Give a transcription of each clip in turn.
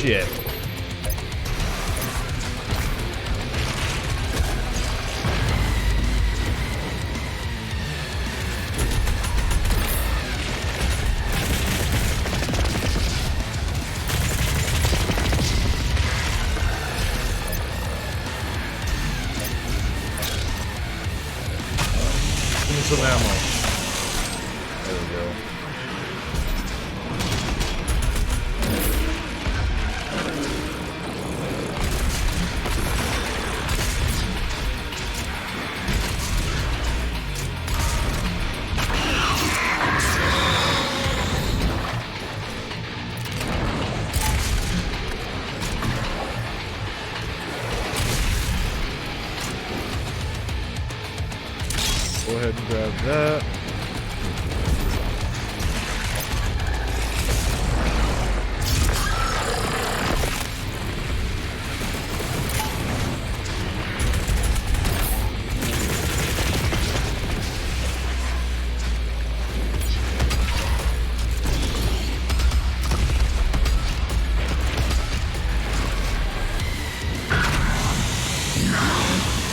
shit. Give me some ammo. There we go. Go ahead and grab that.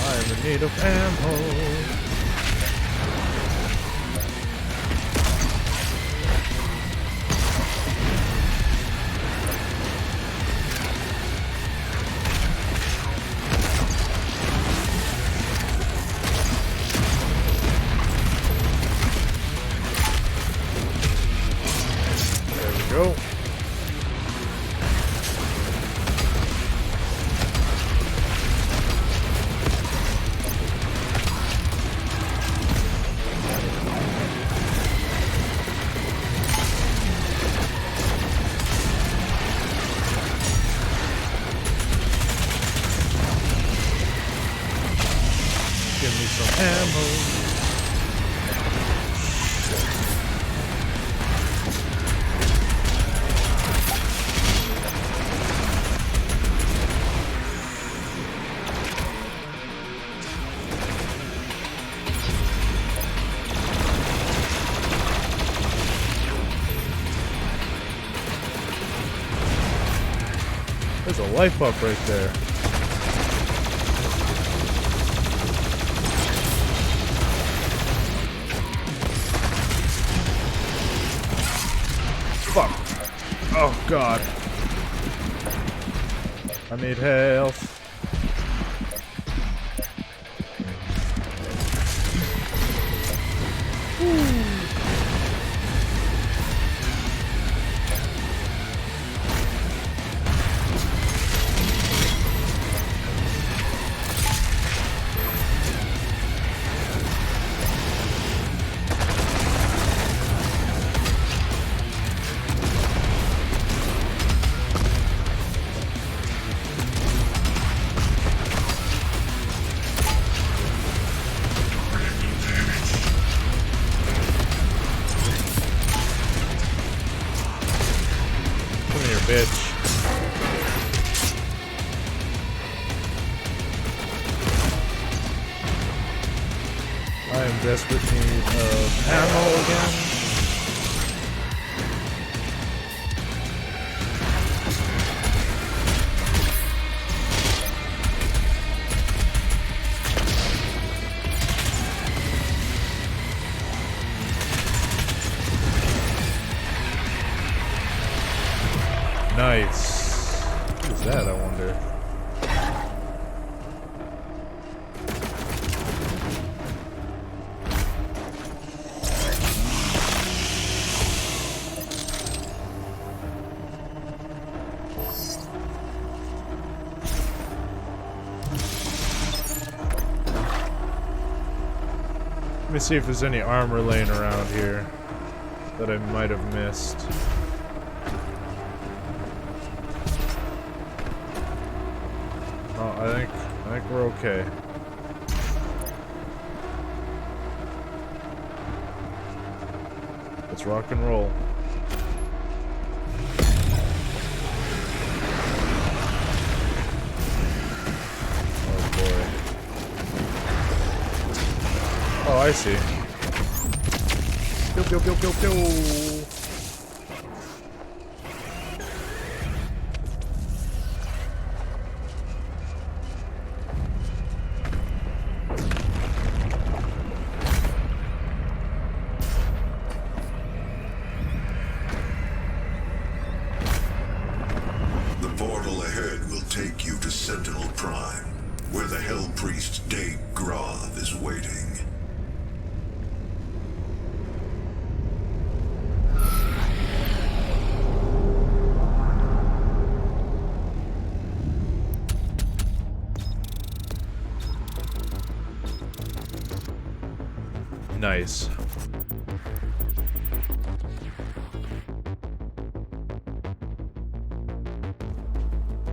I'm in need of ammo. Go. Give me some ammo. There's a life up right there. Fuck. Oh god. I need health. Bitch. I am desperate need of ammo again. Nice. What is that, I wonder? Let me see if there's any armor laying around here that I might have missed. I think we're okay. Let's rock and roll. Oh boy. Oh, I see. Pew, pew, pew, pew, pew. Vrav is waiting. Nice.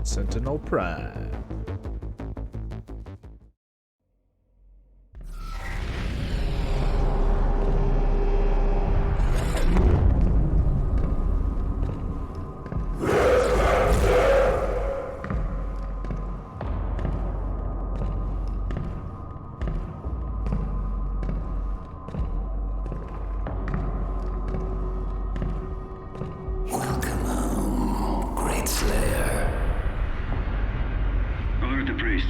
Sentinel Prime. Welcome home, Great Slayer. Alert the priest.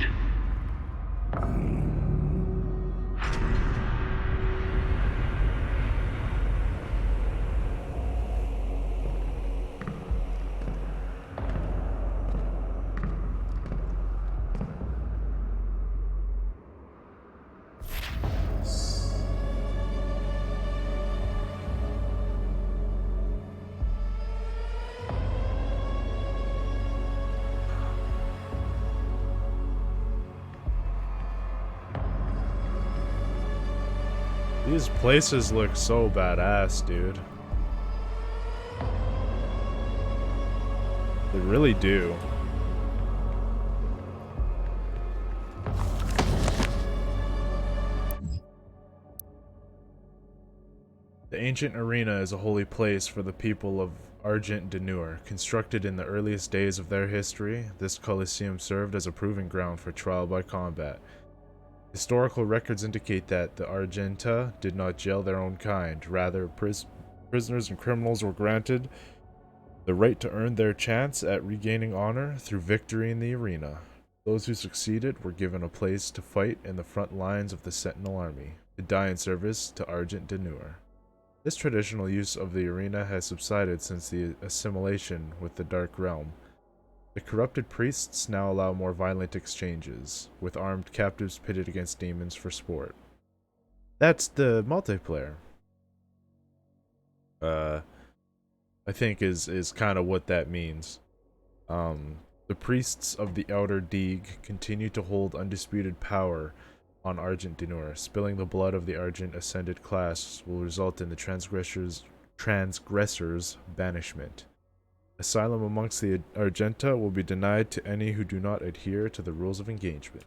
These places look so badass, dude. They really do. The ancient arena is a holy place for the people of Argent D'Nur. Constructed in the earliest days of their history, this Colosseum served as a proving ground for trial by combat. Historical records indicate that the Argenta did not jail their own kind. Rather, prisoners and criminals were granted the right to earn their chance at regaining honor through victory in the arena. Those who succeeded were given a place to fight in the front lines of the Sentinel Army, to die in service to Argent D'Nur. This traditional use of the arena has subsided since the assimilation with the Dark Realm. The corrupted priests now allow more violent exchanges, with armed captives pitted against demons for sport. That's the multiplayer. I think is kind of what that means. The priests of the Outer Deeg continue to hold undisputed power on Argent D'Nur. Spilling the blood of the Argent Ascended class will result in the transgressor's banishment. Asylum amongst the Argenta will be denied to any who do not adhere to the rules of engagement.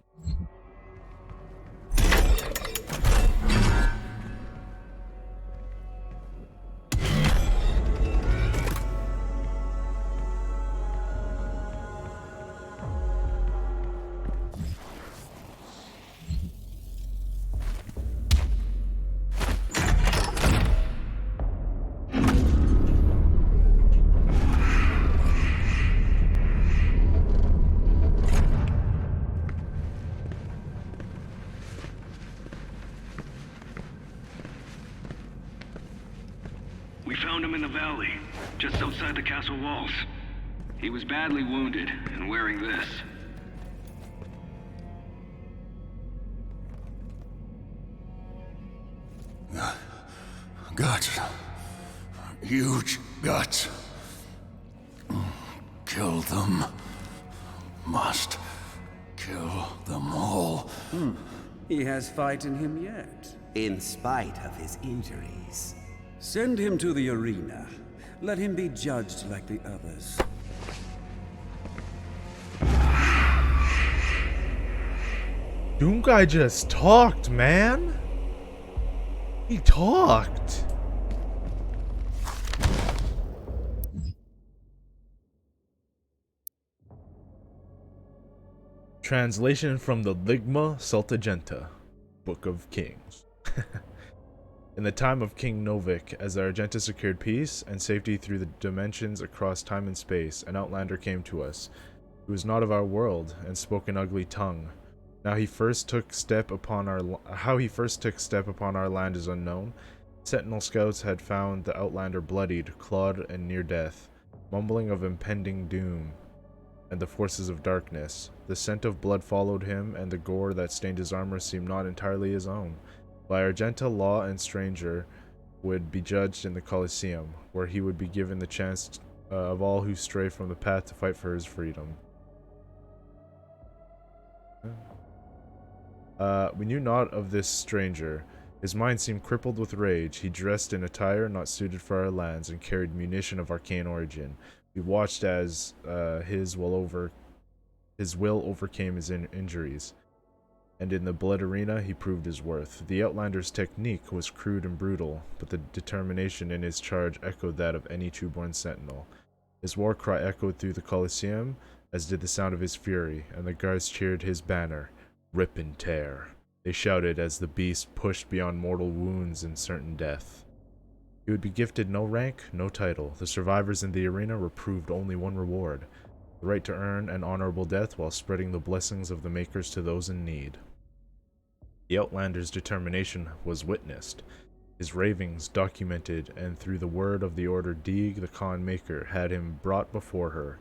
We found him in the valley, just outside the castle walls. He was badly wounded and wearing this. Guts. Huge guts. Kill them. Must kill them all. He has fight in him yet. In spite of his injuries. Send him to the arena. Let him be judged like the others. Doomguy just talked, man. He talked. Translation from the Ligma Sultagenta, Book of Kings. In the time of King Novik, as the Argenta secured peace and safety through the dimensions across time and space, an outlander came to us, who was not of our world and spoke an ugly tongue. How he first took step upon our land is unknown. Sentinel scouts had found the outlander bloodied, clawed, and near death, mumbling of impending doom. and the forces of darkness. The scent of blood followed him, and the gore that stained his armor seemed not entirely his own. By Argenta, law and stranger would be judged in the Colosseum, where he would be given the chance of all who stray from the path to fight for his freedom. We knew not of this stranger. His mind seemed crippled with rage. He dressed in attire not suited for our lands and carried munition of arcane origin. We watched as his will overcame his injuries, and in the blood arena he proved his worth. The Outlander's technique was crude and brutal, but the determination in his charge echoed that of any true-born sentinel. His war cry echoed through the Colosseum, as did the sound of his fury, and the guards cheered his banner, "Rip and tear." They shouted as the beast pushed beyond mortal wounds and certain death. He would be gifted no rank, no title. The survivors in the arena were proved only one reward: the right to earn an honorable death while spreading the blessings of the Makers to those in need. The Outlander's determination was witnessed, his ravings documented, and through the word of the Order Deeg, the Khan Maker, had him brought before her.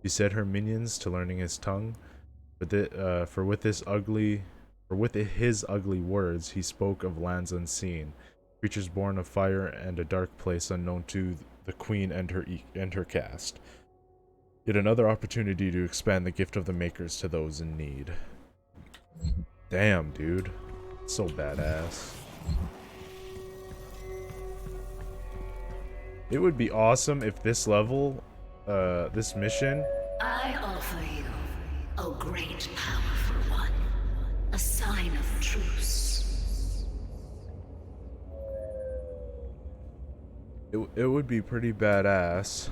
She set her minions to learning his tongue, for with his ugly words he spoke of lands unseen, creatures born of fire, and a dark place unknown to the Queen and her caste. Yet another opportunity to expand the gift of the Makers to those in need. Damn, dude. So badass. It would be awesome if this level, this mission... I offer you, O great powerful one, a sign of truce. It would be pretty badass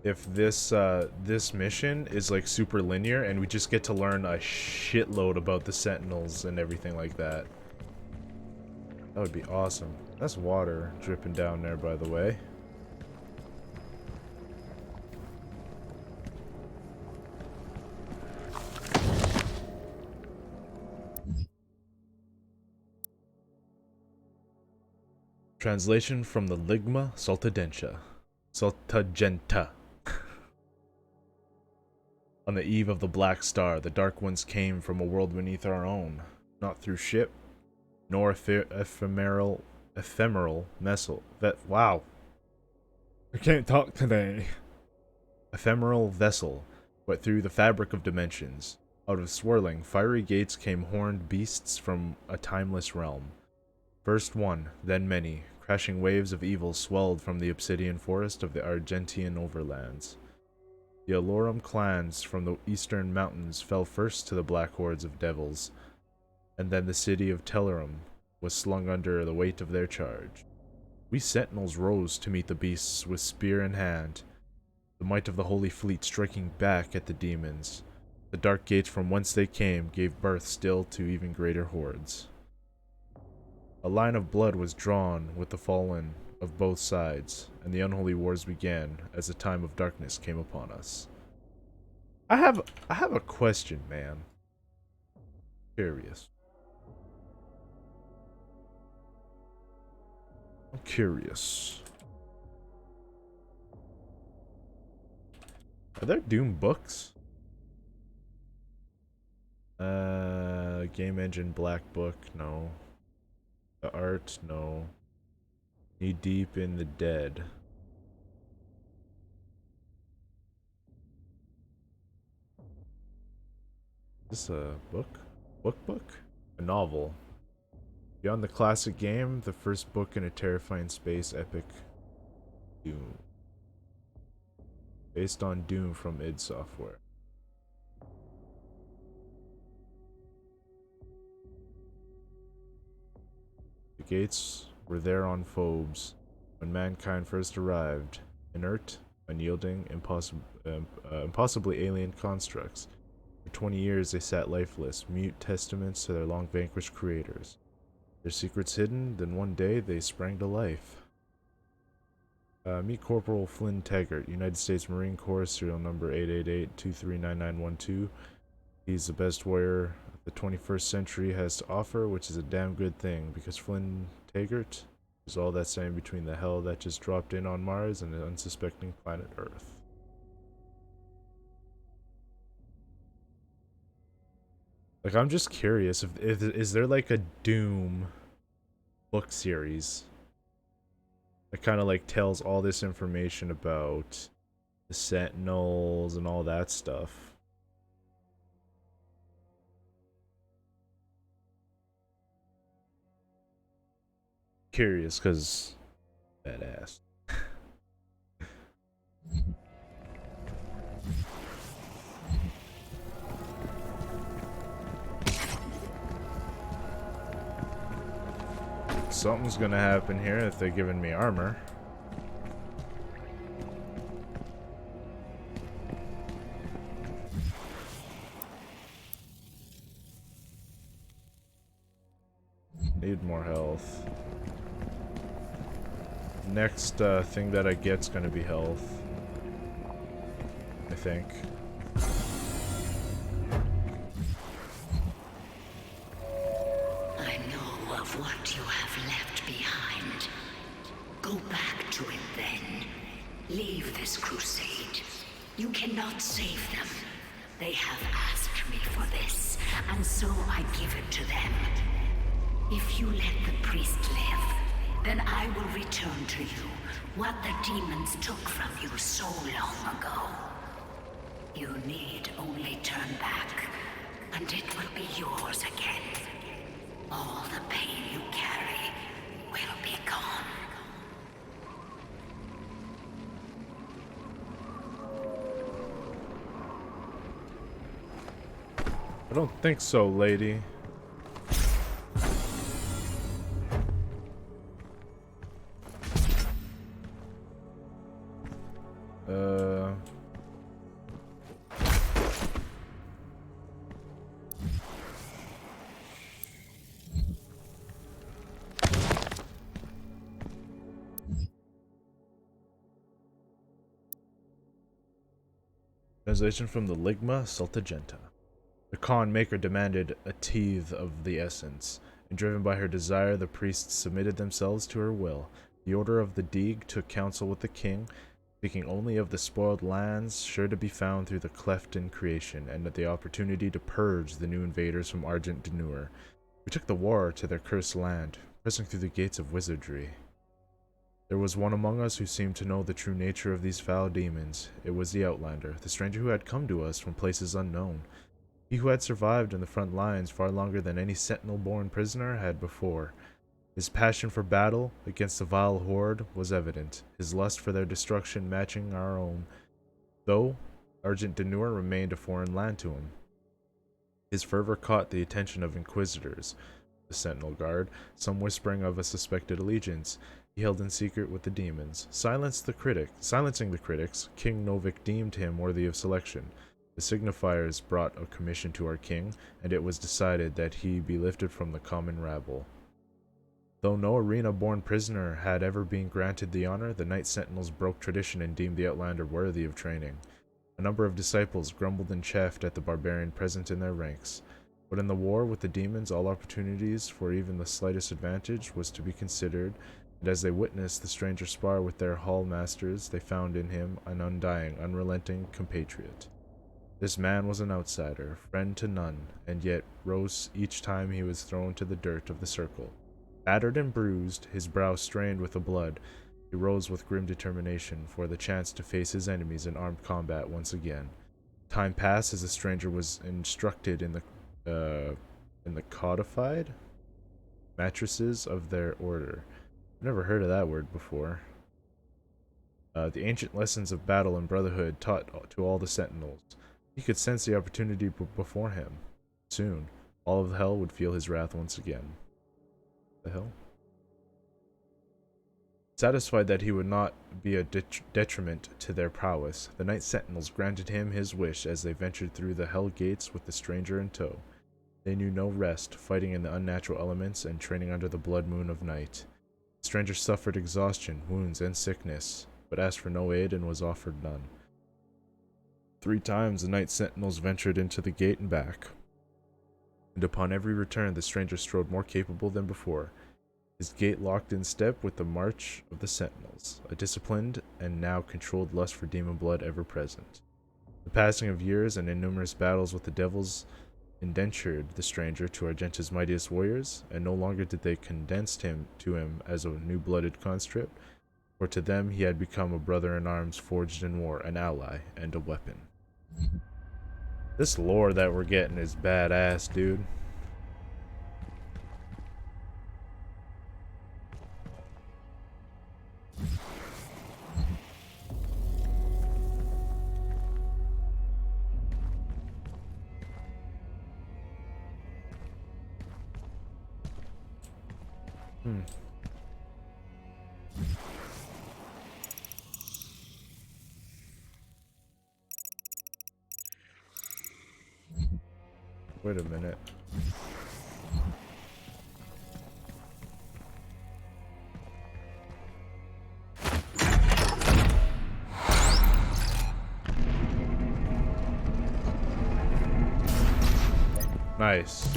if this mission is like super linear and we just get to learn a shitload about the Sentinels and everything like that. That would be awesome. That's water dripping down there, by the way. Translation from the Ligma Saltadentia. Saltagenta. On the eve of the Black Star, the Dark Ones came from a world beneath our own, not through ship, nor ephemeral vessel. Wow. I can't talk today. Ephemeral vessel, but through the fabric of dimensions. Out of swirling, fiery gates came horned beasts from a timeless realm. First one, then many. Crashing waves of evil swelled from the obsidian forest of the Argentian overlands. The Alorum clans from the eastern mountains fell first to the black hordes of devils, and then the city of Telerum was slung under the weight of their charge. We sentinels rose to meet the beasts with spear in hand, the might of the holy fleet striking back at the demons. The dark gates from whence they came gave birth still to even greater hordes. A line of blood was drawn with the fallen of both sides, and the unholy wars began as the time of darkness came upon us. I have a question, man. Curious. I'm curious. Are there Doom books? Game Engine Black Book, no. The art, no. Knee Deep in the Dead. Is this a book? Book? A novel. Beyond the classic game, the first book in a terrifying space epic, Doom. Based on Doom from id Software. The gates were there on Phobos when mankind first arrived, inert, unyielding, impossibly alien constructs. For 20 years they sat lifeless, mute testaments to their long vanquished creators. Their secrets hidden, then one day they sprang to life. Meet Corporal Flynn Taggart, United States Marine Corps, serial number 888-239912. He's the best warrior the 21st century has to offer, which is a damn good thing, because Flynn Taggart is all that's standing between the hell that just dropped in on Mars and the unsuspecting planet Earth. Like, I'm just curious if is there like a Doom book series that kind of like tells all this information about the Sentinels and all that stuff. Curious, cause badass. Something's gonna happen here if they're giving me armor. Need more health. Next thing that I get's gonna be health, I think. I know of what you have left behind. Go back to it then. Leave this crusade. You cannot save them. They have asked me for this, and so I give it to them. If you let the priest live, then I will return to you what the demons took from you so long ago. You need only turn back, and it will be yours again. All the pain you carry will be gone. I don't think so, lady. Translation from the Ligma Sultagenta. The Khan Maker demanded a tithe of the essence, and driven by her desire, the priests submitted themselves to her will. The Order of the Deeg took counsel with the king, speaking only of the spoiled lands sure to be found through the cleft in creation, and of the opportunity to purge the new invaders from Argent Denur. We took the war to their cursed land, pressing through the gates of wizardry. There was one among us who seemed to know the true nature of these foul demons. It was the Outlander, the stranger who had come to us from places unknown. He who had survived in the front lines far longer than any sentinel-born prisoner had before. His passion for battle against the vile horde was evident, his lust for their destruction matching our own, though Argent Denur remained a foreign land to him. His fervor caught the attention of inquisitors, the Sentinel Guard, some whispering of a suspected allegiance he held in secret with the demons. Silencing the critics, King Novik deemed him worthy of selection. The signifiers brought a commission to our king, and it was decided that he be lifted from the common rabble. Though no arena-born prisoner had ever been granted the honor, the Knight Sentinels broke tradition and deemed the Outlander worthy of training. A number of disciples grumbled and chaffed at the barbarian present in their ranks. But in the war with the demons, all opportunities for even the slightest advantage was to be considered, and as they witnessed the stranger spar with their hall masters, they found in him an undying, unrelenting compatriot. This man was an outsider, friend to none, and yet rose each time he was thrown to the dirt of the circle. Battered and bruised, his brow strained with the blood, he rose with grim determination for the chance to face his enemies in armed combat once again. Time passed as the stranger was instructed in the codified matrices of their order. I've never heard of that word before. The ancient lessons of battle and brotherhood taught to all the sentinels. He could sense the opportunity before him. Soon, all of hell would feel his wrath once again. The hell? Satisfied that he would not be a detriment to their prowess, the Knight Sentinels granted him his wish as they ventured through the hell gates with the stranger in tow. They knew no rest, fighting in the unnatural elements and training under the blood moon of night. The stranger suffered exhaustion, wounds, and sickness, but asked for no aid and was offered none. 3 times the Knight Sentinels ventured into the gate and back, and upon every return the stranger strode more capable than before. His gait locked in step with the march of the Sentinels, a disciplined and now controlled lust for demon blood ever present. The passing of years and innumerous battles with the devils indentured the stranger to Argenta's mightiest warriors, and no longer did they condense him to him as a new-blooded conscript, for to them he had become a brother in arms forged in war, an ally, and a weapon. This lore that we're getting is badass, dude. Wait a minute. Nice.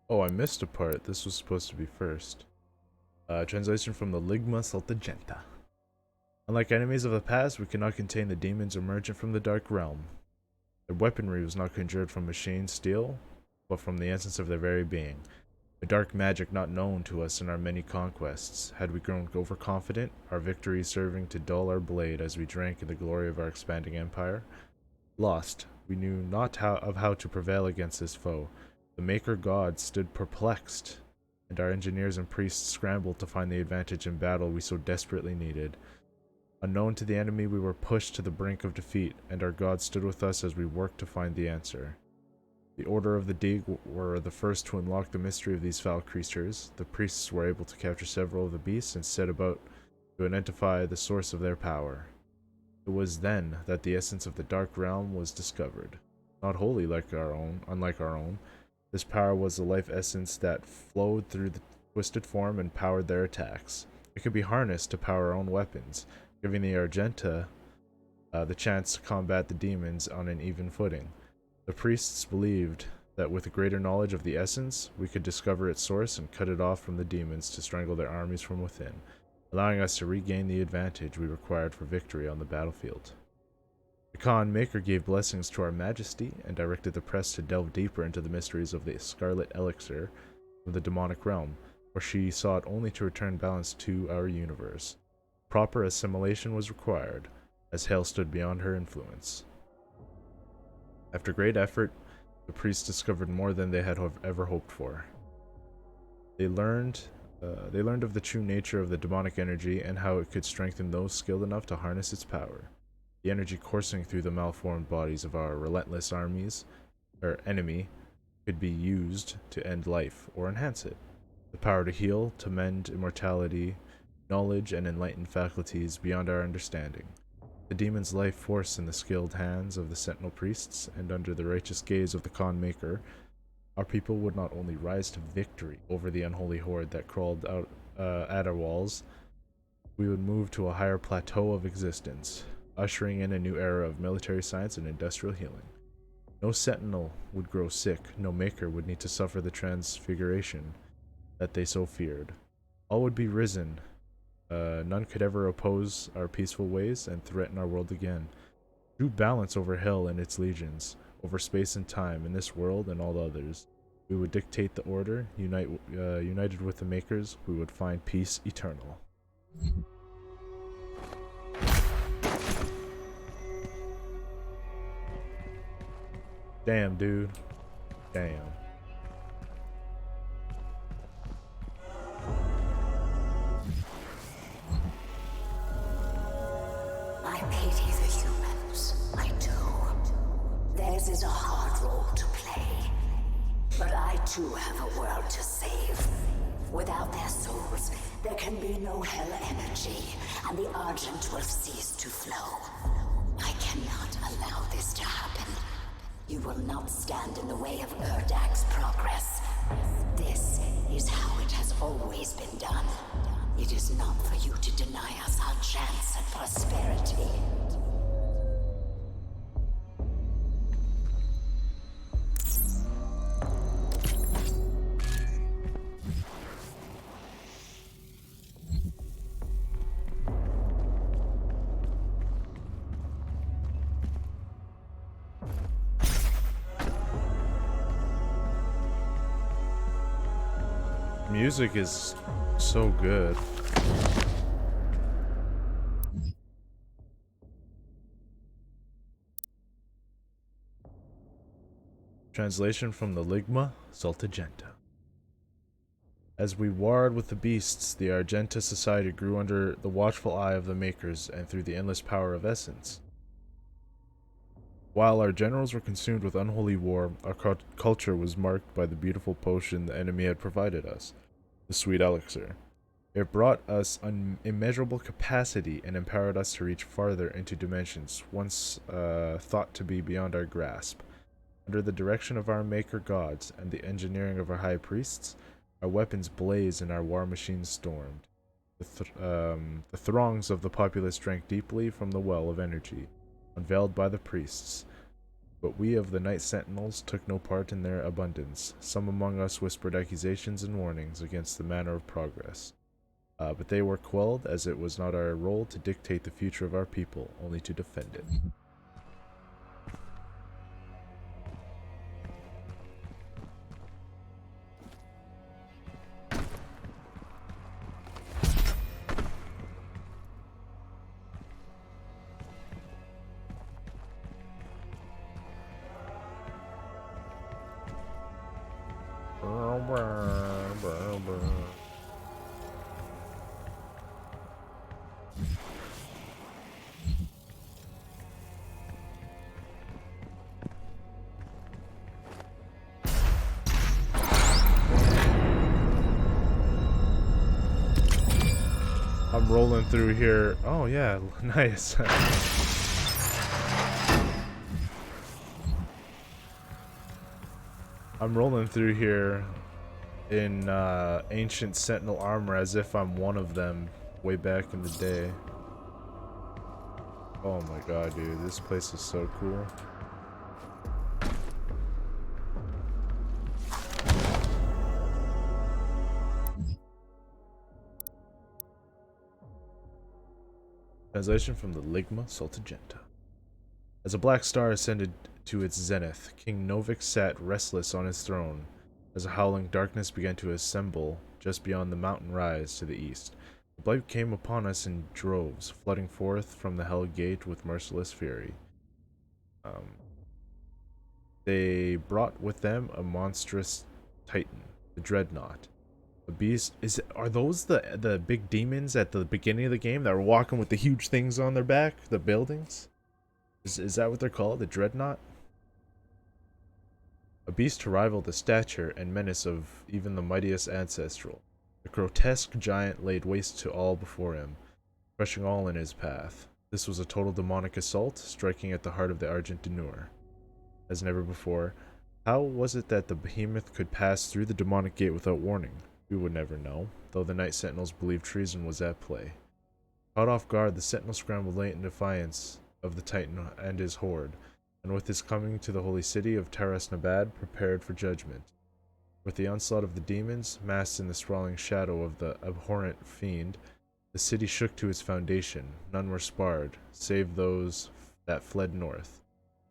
Oh, I missed a part. This was supposed to be first. Translation from the Ligma Saltagenta. Unlike enemies of the past, we cannot contain the demons emergent from the Dark Realm. Their weaponry was not conjured from machine steel, but from the essence of their very being. A dark magic not known to us in our many conquests. Had we grown overconfident, our victories serving to dull our blade as we drank in the glory of our expanding empire? Lost, we knew not how to prevail against this foe. The Maker God stood perplexed, and our engineers and priests scrambled to find the advantage in battle we so desperately needed. Unknown to the enemy, we were pushed to the brink of defeat, and our God stood with us as we worked to find the answer. The Order of the Dig were the first to unlock the mystery of these foul creatures. The priests were able to capture several of the beasts and set about to identify the source of their power. It was then that the essence of the Dark Realm was discovered. Not wholly unlike our own, this power was the life essence that flowed through the twisted form and powered their attacks. It could be harnessed to power our own weapons, giving the Argenta the chance to combat the demons on an even footing. The priests believed that with a greater knowledge of the essence, we could discover its source and cut it off from the demons to strangle their armies from within, allowing us to regain the advantage we required for victory on the battlefield. The Khan Maker gave blessings to our majesty and directed the press to delve deeper into the mysteries of the Scarlet Elixir from the demonic realm, where she sought only to return balance to our universe. Proper assimilation was required, as Hell stood beyond her influence. After great effort, the priests discovered more than they had ever hoped for. They learned of the true nature of the demonic energy and how it could strengthen those skilled enough to harness its power. The energy coursing through the malformed bodies of our relentless enemy could be used to end life or enhance it. The power to heal, to mend immortality, knowledge, and enlightened faculties beyond our understanding. The demon's life force in the skilled hands of the sentinel priests, and under the righteous gaze of the Khan Maker, our people would not only rise to victory over the unholy horde that crawled out at our walls, we would move to a higher plateau of existence, ushering in a new era of military science and industrial healing. No sentinel would grow sick, no maker would need to suffer the transfiguration that they so feared. All would be risen. None could ever oppose our peaceful ways and threaten our world again. True balance over hell and its legions, over space and time in this world and all others. We would dictate the order, united with the Makers, we would find peace eternal. Damn, dude. Damn. I pity the humans. I do. Theirs is a hard role to play. But I too have a world to save. Without their souls, there can be no hell energy, and the Argent will cease to flow. I cannot allow this to happen. You will not stand in the way of Urdak's progress. This is how it has always been done. It is not for you to deny us our chance at prosperity. Music is so good. Translation from the Ligma Saltagenta. As we warred with the beasts, the Argenta society grew under the watchful eye of the Makers and through the endless power of Essence. While our generals were consumed with unholy war, our culture was marked by the beautiful potion the enemy had provided us, the sweet elixir. It brought us immeasurable capacity and empowered us to reach farther into dimensions once thought to be beyond our grasp. Under the direction of our maker gods and the engineering of our high priests, our weapons blazed and our war machines stormed. The throngs of the populace drank deeply from the well of energy, unveiled by the priests. But we of the Night Sentinels took no part in their abundance. Some among us whispered accusations and warnings against the manner of progress. But they were quelled, as it was not our role to dictate the future of our people, only to defend it. I'm rolling through here. Oh yeah, nice. I'm rolling through here in ancient sentinel armor as if I'm one of them way back in the day. Oh my god, dude, this place is so cool. Translation from the Ligma Saltagenta. As a black star ascended to its zenith, King Novik sat restless on his throne as a howling darkness began to assemble just beyond the mountain rise to the east. The blight came upon us in droves, flooding forth from the Hell Gate with merciless fury. They brought with them a monstrous titan, the Dreadnought. A beast are those the big demons at the beginning of the game that were walking with the huge things on their back, the buildings? Is that what they're called, the Dreadnought? A beast to rival the stature and menace of even the mightiest ancestral. A grotesque giant laid waste to all before him, crushing all in his path. This was a total demonic assault, striking at the heart of the Argent D'Nur. As never before, how was it that the behemoth could pass through the demonic gate without warning? We would never know, though the Night Sentinels believed treason was at play. Caught off guard, the Sentinels scrambled late in defiance of the Titan and his horde, and with his coming to the holy city of Taras Nabad, prepared for judgment. With the onslaught of the demons, masked in the sprawling shadow of the abhorrent fiend, the city shook to its foundation. None were spared, save those that fled north.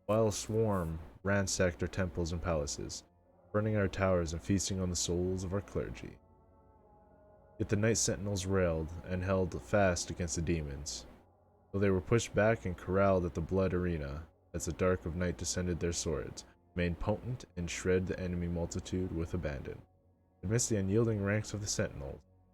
While a swarm ransacked our temples and palaces, burning our towers and feasting on the souls of our clergy. Yet the Night Sentinels railed and held fast against the demons, though they were pushed back and corralled at the blood arena as the dark of night descended their swords, remained potent and shred the enemy multitude with abandon. Amidst the unyielding ranks of the Sentinels,